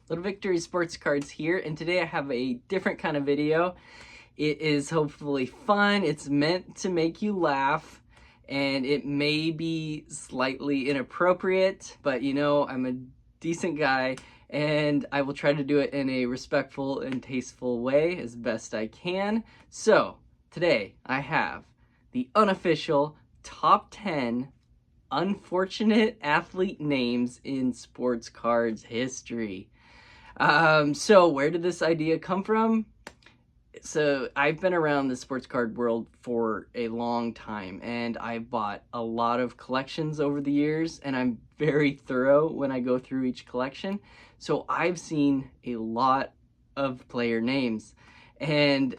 Little Victory Sports Cards here, and today I have a different kind of video. It is hopefully fun, it's meant to make you laugh, and it may be slightly inappropriate, but you know, I'm a decent guy, and I will try to do it in a respectful and tasteful way as best I can. So, today I have the unofficial top 10 unfortunate athlete names in sports cards history. So where did this idea come from? So I've been around the sports card world for a long time, and I've bought a lot of collections over the years, and I'm very thorough when I go through each collection. So I've seen a lot of player names, and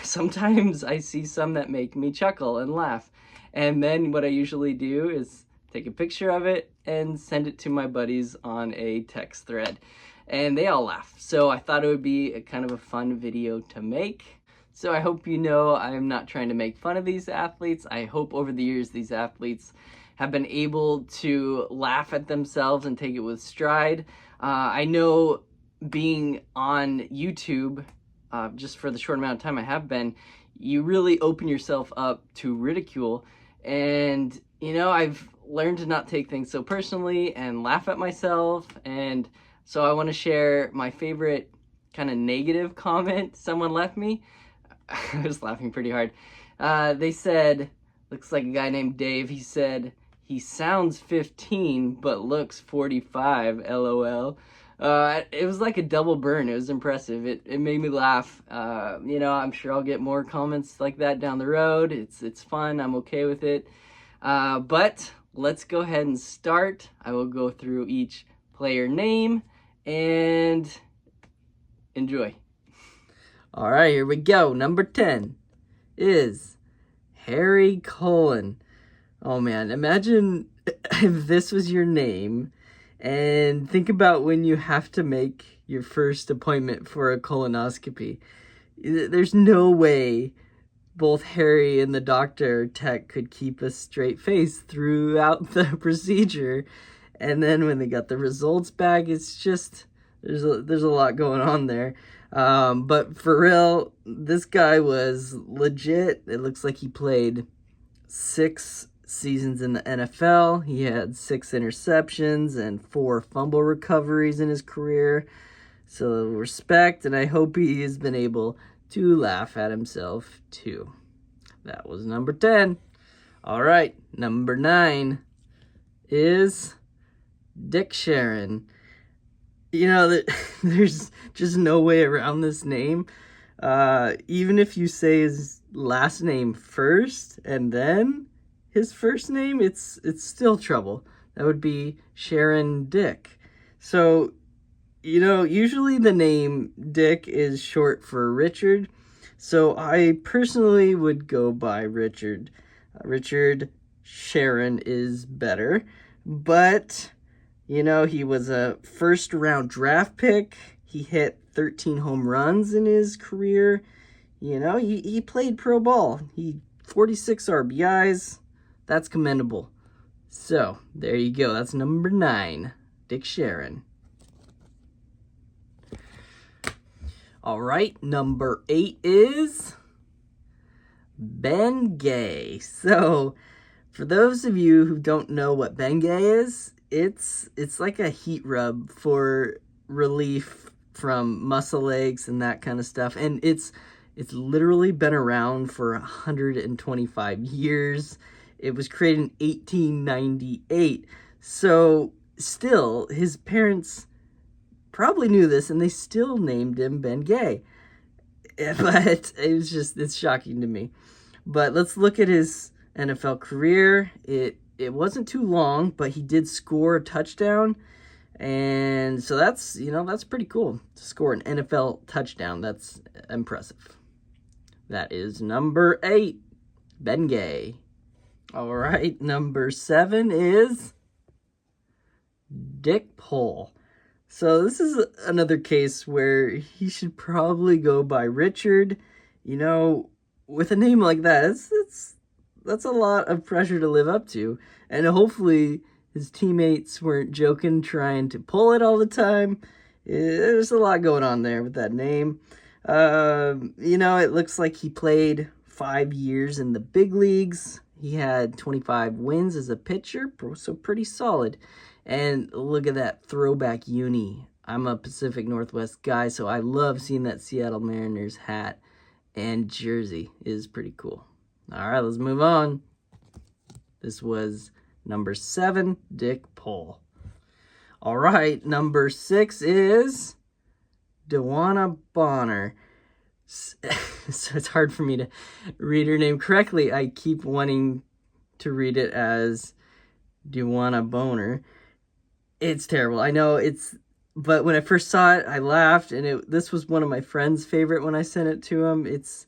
sometimes I see some that make me chuckle and laugh. And then what I usually do is take a picture of it and send it to my buddies on a text thread. And they all laugh. So I thought it would be a kind of a fun video to make. So I hope you know I'm not trying to make fun of these athletes. I hope over the years these athletes have been able to laugh at themselves and take it with stride. I know being on YouTube, just for the short amount of time I have been, you really open yourself up to ridicule. And, you know, I've learned to not take things so personally and laugh at myself. And so I want to share my favorite kind of negative comment someone left me. I was laughing pretty hard. They said, looks like a guy named Dave, he said, "He sounds 15 but looks 45, LOL." It was like a double burn. It was impressive. It made me laugh. You know, I'm sure I'll get more comments like that down the road. It's fun. I'm okay with it. But let's go ahead and start. I will go through each player name and enjoy. All right, here we go. Number 10 is Harry Cullen. Oh man, imagine if this was your name. And think about when you have to make your first appointment for a colonoscopy. There's no way both Harry and the doctor tech could keep a straight face throughout the procedure. And then when they got the results back, it's just, there's a lot going on there. But for real, this guy was legit. It looks like he played 6 seasons in the NFL. He had 6 interceptions and 4 fumble recoveries in his career. So respect, and I hope he has been able to laugh at himself too. That was number 10. All right, number 9 is Dick Sharon. You know, there's just no way around this name. Even if you say his last name first and then his first name, it's still trouble. That would be Sharon Dick. So, you know, usually the name Dick is short for Richard. So I personally would go by Richard. Richard Sharon is better. But, you know, he was a first-round draft pick. He hit 13 home runs in his career. You know, he played pro ball. 46 RBIs. That's commendable. So, there you go. That's number 9, Dick Sharon. All right, number 8 is Ben Gay. So, for those of you who don't know what Ben Gay is, it's like a heat rub for relief from muscle aches and that kind of stuff. And it's literally been around for 125 years. It was created in 1898. So still, his parents probably knew this and they still named him Ben Gay. But it's shocking to me. But let's look at his NFL career. It wasn't too long, but he did score a touchdown. And so that's pretty cool to score an NFL touchdown. That's impressive. That is number 8, Ben Gay. All right, number 7 is Dick Pole. So this is another case where he should probably go by Richard. You know, with a name like that, that's a lot of pressure to live up to. And hopefully his teammates weren't joking, trying to pull it all the time. There's a lot going on there with that name. It looks like he played 5 years in the big leagues. He had 25 wins as a pitcher, so pretty solid. And look at that throwback uni. I'm a Pacific Northwest guy, so I love seeing that Seattle Mariners hat and jersey. It is pretty cool. All right, let's move on. This was number 7, Dick Pole. All right, number 6 is Dewana Bonner. So it's hard for me to read her name correctly. I keep wanting to read it as Dewana Boner. It's terrible. I know but when I first saw it, I laughed, and this was one of my friend's favorite when I sent it to him. It's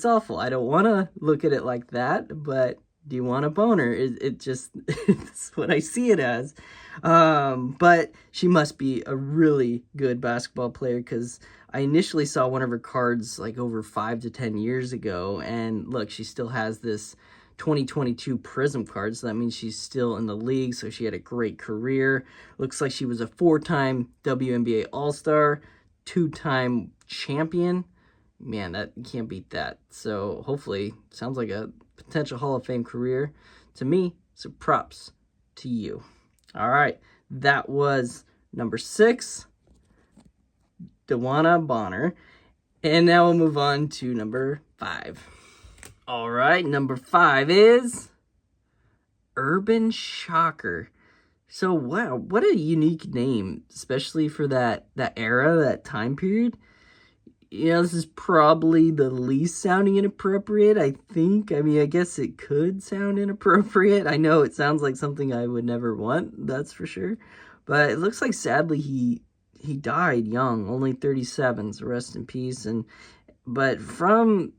awful. I don't want to look at it like that, but Dewana Boner, it just, it's what I see it as. But she must be a really good basketball player, because I initially saw one of her cards like over 5 to 10 years ago, and look, she still has this 2022 Prism card, so that means she's still in the league, so she had a great career. Looks like she was a 4-time WNBA All-Star, 2-time champion. Man, you can't beat that. So hopefully, sounds like a potential Hall of Fame career to me, so props to you. All right, that was number 6, Dewana Bonner. And now we'll move on to number 5. All right, number 5 is Urban Shocker. So, wow, what a unique name, especially for that era, that time period. This is probably the least sounding inappropriate, I think. I mean, I guess it could sound inappropriate. I know it sounds like something I would never want, that's for sure. But it looks like, sadly, he died young, only 37, so rest in peace. But from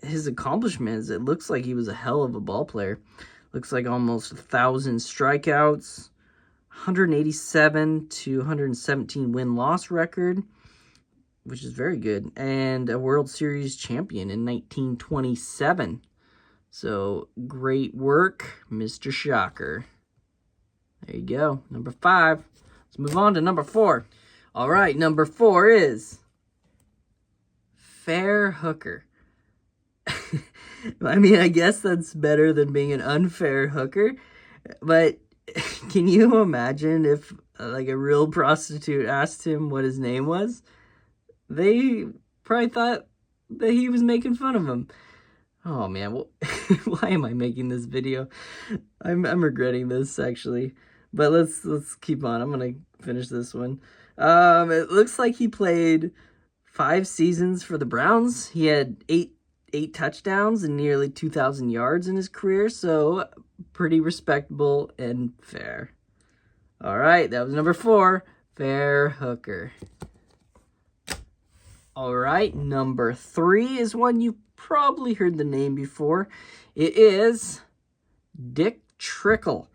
his accomplishments, it looks like he was a hell of a ball player. Looks like almost 1,000 strikeouts, 187 to 117 win-loss record, which is very good, and a World Series champion in 1927. So, great work, Mr. Shocker. There you go, number 5. Let's move on to number 4. All right, number 4 is Fair Hooker. I mean, I guess that's better than being an unfair hooker, but can you imagine if like a real prostitute asked him what his name was? They probably thought that he was making fun of him. Oh man, why am I making this video? I'm regretting this, actually. But let's keep on. I'm gonna finish this one. It looks like he played 5 seasons for the Browns. He had 8 touchdowns and nearly 2,000 yards in his career, so pretty respectable and fair. All right, that was number 4, Fair Hooker. All right, number 3 is one you probably heard the name before. It is Dick Trickle.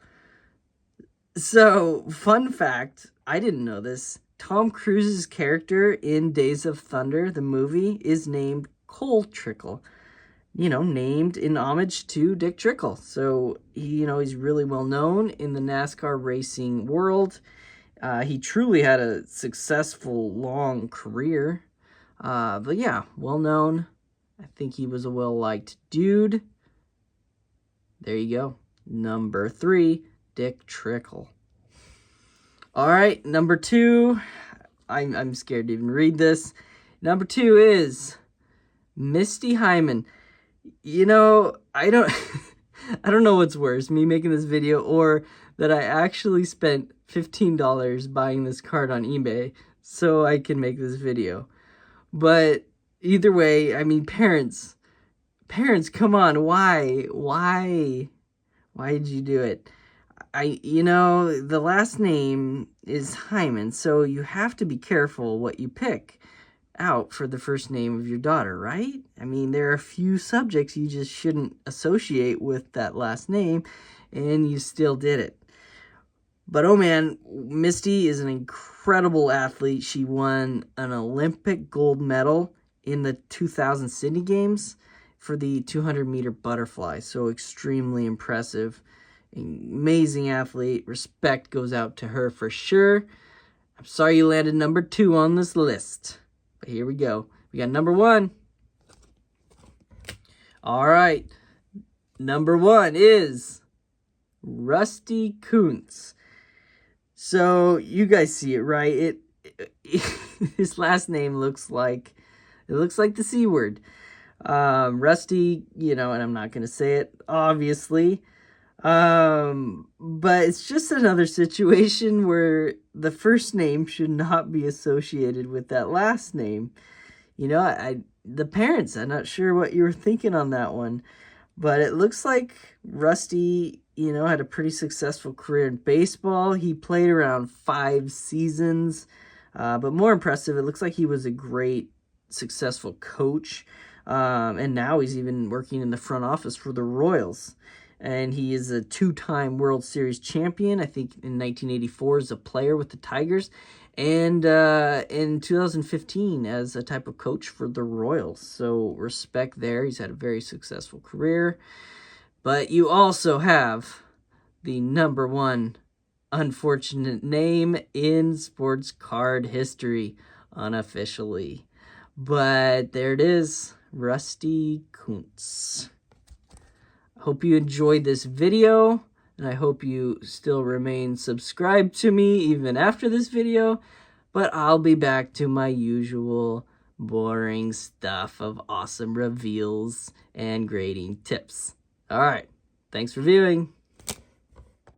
So, fun fact, I didn't know this. Tom Cruise's character in Days of Thunder, the movie, is named Cole Trickle, named in homage to Dick Trickle. So, he's really well known in the NASCAR racing world. He truly had a successful, long career. But yeah, well known. I think he was a well-liked dude. There you go. Number 3, Dick Trickle. All right, number 2. I'm scared to even read this. Number 2 is Misty Hyman. I don't I don't know what's worse, me making this video or that I actually spent $15 buying this card on eBay so I can make this video. But either way, I mean, parents, come on, why did you do it? The last name is Hyman, so you have to be careful what you pick out for the first name of your daughter, right? I mean, there are a few subjects you just shouldn't associate with that last name, and you still did it. But oh man, Misty is an incredible athlete. She won an Olympic gold medal in the 2000 Sydney Games for the 200-meter butterfly, so extremely impressive. Amazing athlete. Respect goes out to her for sure. I'm sorry you landed number 2 on this list. But here we go. We got number 1. All right. Number 1 is Rusty Kuntz. So you guys see it, right? His last name looks like the C word. Rusty, and I'm not going to say it, obviously. But it's just another situation where the first name should not be associated with that last name. The parents, I'm not sure what you were thinking on that one, but it looks like Rusty, had a pretty successful career in baseball. He played around 5 seasons, but more impressive, it looks like he was a great, successful coach. And now he's even working in the front office for the Royals. And he is a 2-time World Series champion, I think in 1984 as a player with the Tigers, and in 2015 as a type of coach for the Royals. So respect there. He's had a very successful career. But you also have the number 1 unfortunate name in sports card history, unofficially. But there it is, Rusty Kuntz. Hope you enjoyed this video, and I hope you still remain subscribed to me even after this video, but I'll be back to my usual boring stuff of awesome reveals and grading tips. All right, thanks for viewing.